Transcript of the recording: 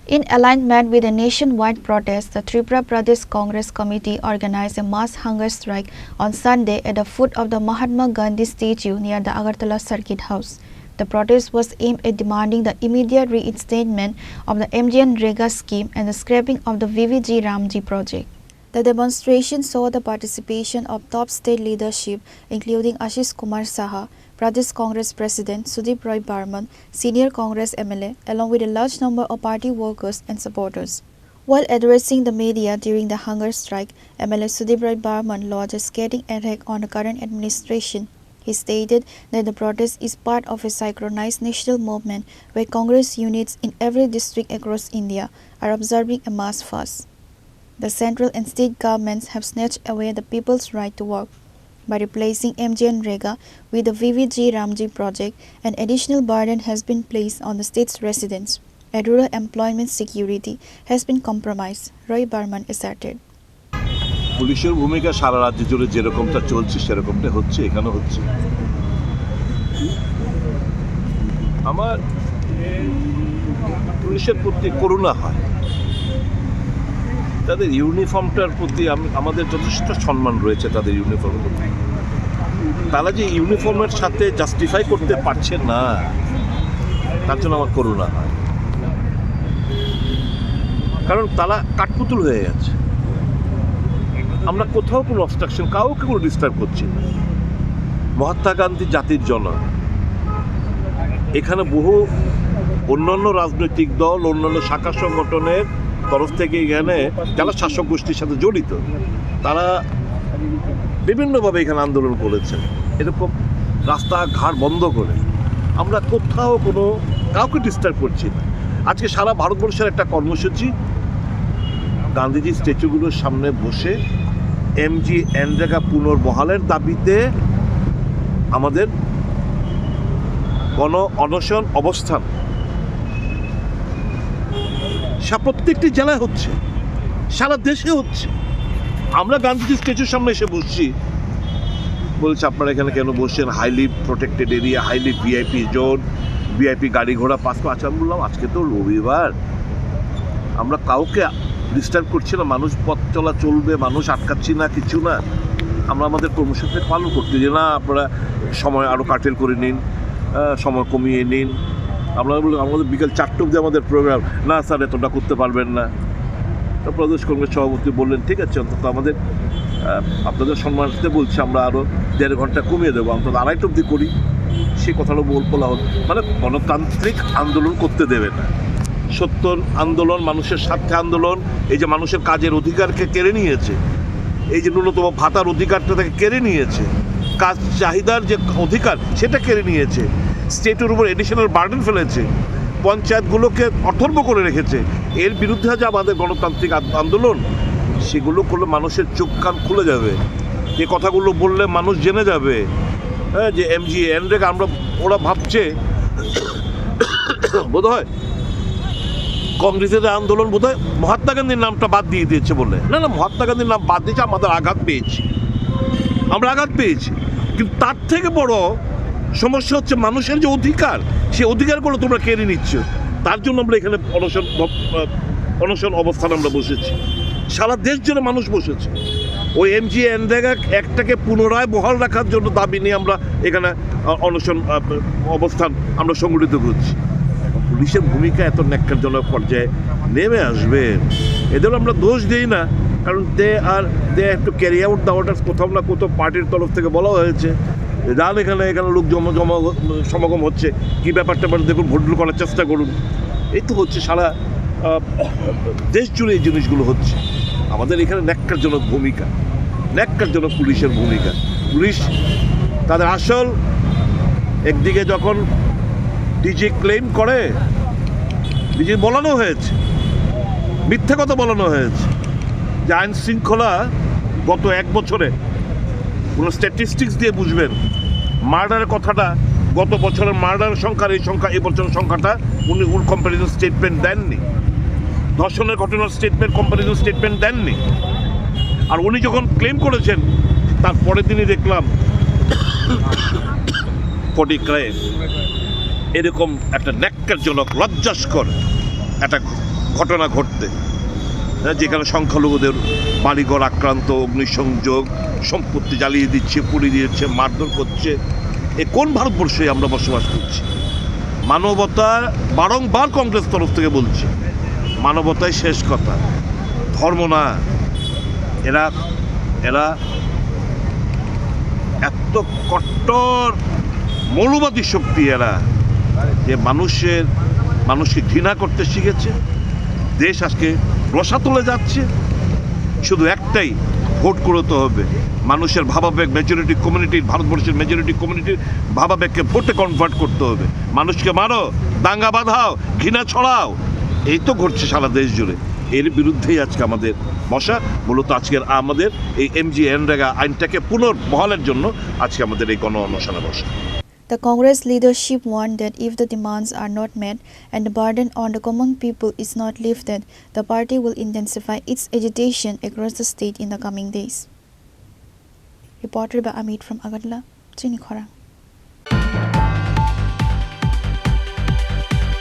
In alignment with a nationwide protest, the Tripura Pradesh Congress Committee organized a mass hunger strike on Sunday at the foot of the Mahatma Gandhi statue near the Agartala Circuit House. The protest was aimed at demanding the immediate reinstatement of the MGNREGA scheme and the scrapping of the VVG Ramji project. The demonstration saw the participation of top state leadership including Ashish Kumar Saha, Pradesh Congress President Sudeep Roy Barman, senior Congress MLA, along with a large number of party workers and supporters. While addressing the media during the hunger strike, MLA Sudeep Roy Barman lodged a scathing attack on the current administration. He stated that the protest is part of a synchronized national movement where Congress units in every district across India are observing a mass fast. The central and state governments have snatched away the people's right to work. By replacing MGNREGA with the VVG Ramji project, an additional burden has been placed on the state's residents. And rural employment security has been compromised, Roy Barman asserted. পুলিশের ভূমিকা সারা রাজ্য জুড়ে যেরকমটা চলছে সেরকমটা হচ্ছে এখানেও হচ্ছে। আমার পুলিশের প্রতি করুণা হয়, তাদের ইউনিফর্মটার প্রতি আমাদের যথেষ্ট সম্মান রয়েছে তাদের ইউনিফর্মের প্রতি। তারা যে ইউনিফর্মের সাথে জাস্টিফাই করতে পারছে না তার জন্য আমার করুণা হয়, কারণ তারা কাঠপুতুল হয়ে গেছে। আমরা কোথাও কোনো অবস্ট্রাকশন, কাউকে কোনো ডিস্টার্ব করছি না। মহাত্মা গান্ধী জাতির জনক, এখানে বহু অন্যান্য রাজনৈতিক দল, অন্যান্য শাখা সংগঠনের তরফ থেকে এখানে যারা শাসক গোষ্ঠীর সাথে জড়িত তারা বিভিন্নভাবে এখানে আন্দোলন করেছেন, এরকম রাস্তাঘাট বন্ধ করে। আমরা কোথাও কোনো কাউকে ডিস্টার্ব করছি না। আজকে সারা ভারতবর্ষের একটা কর্মসূচি, গান্ধীজি স্ট্যাচুগুলোর সামনে বসে MGNREGA পুনর্বহালের দাবিতে আমাদের গণ অনশন অবস্থান প্রত্যেকটি জেলায় হচ্ছে, সারা দেশে হচ্ছে। আমরা গান্ধীজি স্ট্যাচুর সামনে এসে বসছি, বলছে আপনারা এখানে কেন বসছেন? Highly protected area, highly VIP zone, VIP গাড়ি ঘোড়া পাস করে। আচ্ছা, বললাম আজকে তো রবিবার, আমরা কাউকে ডিস্টার্ব করছি না, মানুষ পথ চলা চলবে, মানুষ আটকাচ্ছি না, কিছু না। আমরা আমাদের কর্মসূচি পালন করতে যে না আপনারা সময় আরও কাটেল করে নিন, সময় কমিয়ে নিন। আমরা বলি আমাদের বিকেল 4টা অবধি আমাদের প্রোগ্রাম, না স্যার এতটা করতে পারবেন না। তো প্রদেশ কংগ্রেস সভাপতি বললেন ঠিক আছে, অন্তত আমাদের আপনাদের সম্মানিত বলছি আমরা আরও 1.5 ঘন্টা কমিয়ে দেবো, অন্তত 2:30 অবধি করি। সে কথাটা বলা হল, মানে গণতান্ত্রিক আন্দোলন করতে দেবে না। সত্তর আন্দোলন, মানুষের স্বার্থে আন্দোলন, এই যে মানুষের কাজের অধিকারকে কেড়ে নিয়েছে, এই যে ন্যূনতম ভাতার অধিকারটা তাকে কেড়ে নিয়েছে, কাজ চাহিদার যে অধিকার সেটা কেড়ে নিয়েছে, স্টেটের উপর এডিশনাল বার্ডেন ফেলেছে, পঞ্চায়েতগুলোকে অথর্ব করে রেখেছে। এর বিরুদ্ধে যে আমাদের গণতান্ত্রিক আন্দোলন, সেগুলো করলে মানুষের চোখ কান খুলে যাবে। এই কথাগুলো বললে মানুষ জেনে যাবে হ্যাঁ যে MGNREGA আমরা, ওরা ভাবছে বোধ হয় কংগ্রেসের আন্দোলন বোধ হয় মহাত্মা গান্ধীর নামটা বাদ দিয়ে দিয়েছে বলে। না না, মহাত্মা গান্ধীর নাম বাদ দিয়েছে, আমাদের আঘাত পেয়েছি, আমরা আঘাত পেয়েছি। কিন্তু তার থেকে বড় সমস্যা হচ্ছে মানুষের যে অধিকার, সেই অধিকারগুলো তোমরা কেড়ে নিচ্ছ। তার জন্য আমরা এখানে অনশন অবস্থান আমরা বসেছি, সারা দেশ জুড়ে মানুষ বসেছে। ওই MGNREGA একটাকে পুনরায় বহাল রাখার জন্য দাবি নিয়ে আমরা এখানে অনশন অবস্থান আমরা সংগঠিত করছি। পুলিশের ভূমিকা এত ন্যাক্কারজনক পর্যায়ে নেমে আসবে, এদের আমরা দোষ দিই না, কারণ they have to carry out the orders. কোথাও না কোথাও পার্টির তরফ থেকে বলা হয়েছে যান এখানে লোক সমাগম হচ্ছে, কী ব্যাপারটা দেখুন, ভোট করার চেষ্টা করুন। এই তো হচ্ছে, সারা দেশ জুড়ে এই জিনিসগুলো হচ্ছে। আমাদের এখানে ন্যাক্কারজনক ভূমিকা, ন্যাক্কারজনক পুলিশের ভূমিকা। পুলিশ তাদের আসল, একদিকে যখন ডিজি ক্লেম করে, ডিজি বলানো হয়েছে, মিথ্যে কথা বলানো হয়েছে যে আইন শৃঙ্খলা গত 1 বছরে কোনো স্ট্যাটিস্টিক্স দিয়ে বুঝবেন, মার্ডারের কথাটা গত বছরের মার্ডারের সংখ্যার এই সংখ্যা, এই বছরের সংখ্যাটা উনি কম্প্যারিজন স্টেটমেন্ট দেননি। ধর্ষণের ঘটনার কম্প্যারিজন স্টেটমেন্ট দেননি। আর উনি যখন ক্লেম করেছেন তার পরের দিনই দেখলাম পটিকায় এরকম একটা ন্যাক্কারজনক, লজ্জাস্কর একটা ঘটনা ঘটতে, যেখানে সংখ্যালঘুদের বাড়িঘর আক্রান্ত, অগ্নিসংযোগ, সম্পত্তি জ্বালিয়ে দিচ্ছে, পুড়িয়ে দিচ্ছে, মারধর করছে। এ কোন ভারতবর্ষে আমরা বসবাস করছি? মানবতা, বারংবার কংগ্রেস তরফ থেকে বলছে, মানবতাই শেষ কথা, ধর্ম না। এরা এরা এত কট্টর মৌলবাদী শক্তি এরা, যে মানুষকে ঘৃণা করতে শিখেছে। দেশ আজকে রসাতলে যাচ্ছে। শুধু একটাই, ভোট করতে হবে। মানুষের ভাবাবেগ, মেজরিটি কমিউনিটির, ভারতবর্ষের মেজরিটি কমিউনিটির ভাবাবেগকে ভোটে কনভার্ট করতে হবে। মানুষকে মারো, দাঙ্গা বাঁধাও, ঘৃণা ছড়াও, এই তো ঘটছে সারা দেশ জুড়ে। এর বিরুদ্ধেই আজকে আমাদের বসা। মূলত আজকের আমাদের এই MGNREGA আইনটাকে পুনর্বহালের জন্য আজকে আমাদের এই গণ অনশনে বসা। The Congress leadership warned that if the demands are not met and the burden on the common people is not lifted, the party will intensify its agitation across the state in the coming days. Reported by Amit from Agartala, Chini Khorang.